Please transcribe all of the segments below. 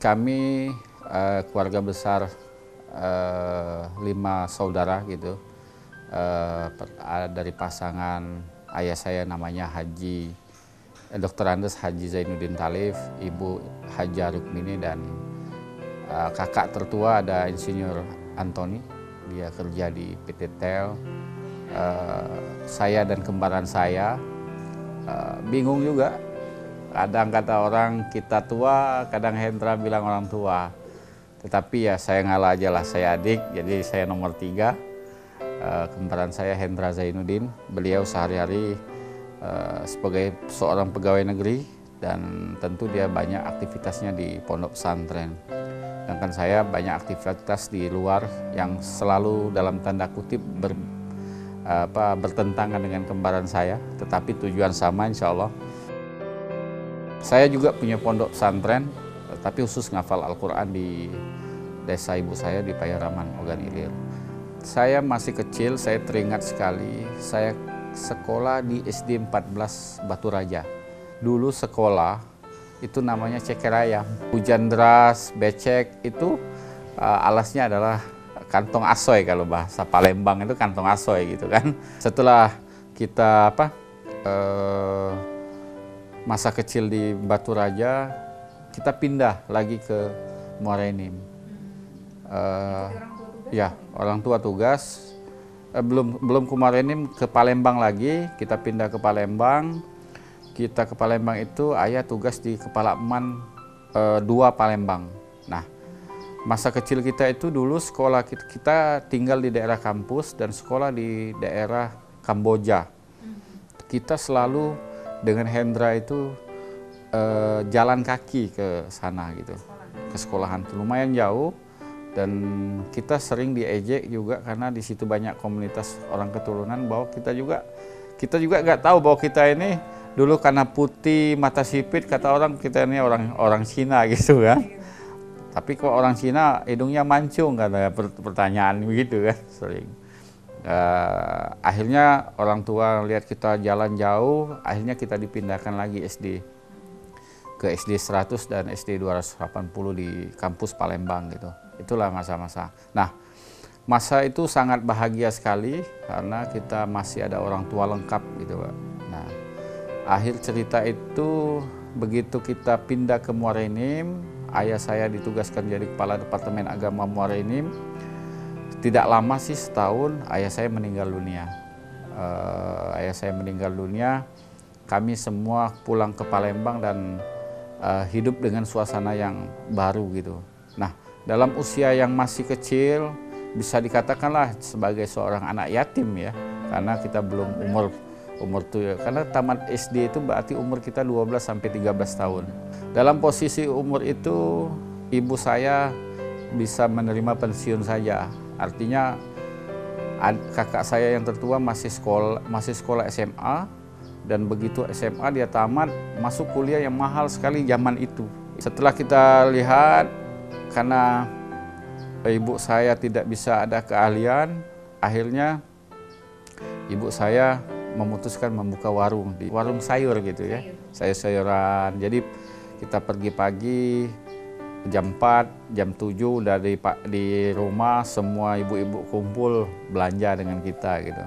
Kami keluarga besar 5 saudara gitu. Dari pasangan ayah saya namanya Dr. Andes Haji Zainuddin Talif, Ibu Haja Rukmini, dan kakak tertua ada Insinyur Antoni, dia kerja di PT TEL. Saya dan kembaran saya bingung juga. Kadang kata orang kita tua, kadang Hendra bilang orang tua. Tetapi ya saya ngalah aja lah, saya adik, jadi saya nomor 3. Kembaran saya Hendra Zainuddin, beliau sehari-hari sebagai seorang pegawai negeri dan tentu dia banyak aktivitasnya di pondok pesantren. Sedangkan saya banyak aktivitas di luar yang selalu dalam tanda kutip bertentangan dengan kembaran saya, tetapi tujuan sama insya Allah. Saya juga punya pondok pesantren, tapi khusus ngafal Al-Quran di desa ibu saya di Payaraman, Ogan Ilir. Saya masih kecil, saya teringat sekali, saya sekolah di SD 14 Batu Raja. Dulu sekolah itu namanya ceker ayam. Hujan deras, becek, itu alasnya adalah kantong asoy, kalau bahasa Palembang itu kantong asoy gitu kan. Setelah kita masa kecil di Batu Raja, kita pindah lagi ke Muara Enim. Ya, orang tua tugas. Belum ke Muara Enim, ke Palembang lagi. Kita pindah ke Palembang. Kita ke Palembang itu ayah tugas di Kepala Eman 2 Palembang. Nah, masa kecil kita itu dulu sekolah kita tinggal di daerah kampus dan sekolah di daerah Kamboja. Kita selalu dengan Hendra itu jalan kaki ke sana gitu, ke sekolahan. Lumayan jauh dan kita sering diejek juga karena di situ banyak komunitas orang keturunan, bahwa kita juga nggak tahu bahwa kita ini dulu karena putih mata sipit, kata orang kita ini orang Cina gitu kan. Tapi kok orang Cina hidungnya mancung, kata pertanyaan begitu kan sering. Akhirnya orang tua lihat kita jalan jauh, akhirnya kita dipindahkan lagi ke SD 100 dan SD 280 di kampus Palembang gitu. Itulah masa-masa. Nah, masa itu sangat bahagia sekali karena kita masih ada orang tua lengkap gitu, Pak. Nah, akhir cerita itu begitu kita pindah ke Muara Enim, ayah saya ditugaskan jadi kepala Departemen Agama Muara Enim. Tidak lama sih, setahun, ayah saya meninggal dunia. Kami semua pulang ke Palembang dan hidup dengan suasana yang baru gitu. Nah, dalam usia yang masih kecil, bisa dikatakanlah sebagai seorang anak yatim ya, karena kita belum umur tuh, karena tamat SD itu berarti umur kita 12 sampai 13 tahun. Dalam posisi umur itu, ibu saya bisa menerima pensiun saja. Artinya kakak saya yang tertua masih sekolah SMA, dan begitu SMA dia tamat, masuk kuliah yang mahal sekali zaman itu. Setelah kita lihat, karena ibu saya tidak bisa ada keahlian, akhirnya ibu saya memutuskan membuka warung sayur gitu ya, sayur-sayuran. Jadi kita pergi pagi, jam 4, jam 7 udah di rumah, semua ibu-ibu kumpul belanja dengan kita gitu.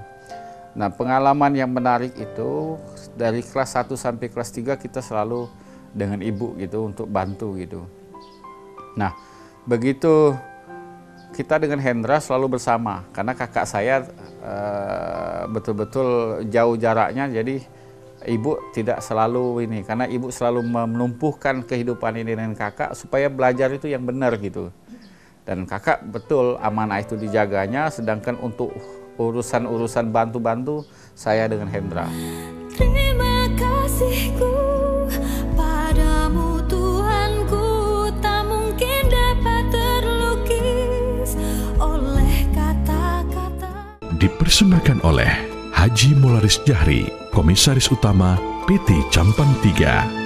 Nah, pengalaman yang menarik itu dari kelas 1 sampai kelas 3 kita selalu dengan ibu gitu untuk bantu gitu. Nah, begitu kita dengan Hendra selalu bersama karena kakak saya betul-betul jauh jaraknya, jadi ibu tidak selalu ini, karena ibu selalu menumpuhkan kehidupan ini dengan kakak supaya belajar itu yang benar gitu. Dan kakak betul amanah itu dijaganya, sedangkan untuk urusan-urusan bantu-bantu saya dengan Hendra. Terima kasihku padamu Tuhanku, tak mungkin dapat terlukis oleh kata-kata. Dipersembahkan oleh Haji Mularis Jahri, Komisaris Utama PT Campang 3.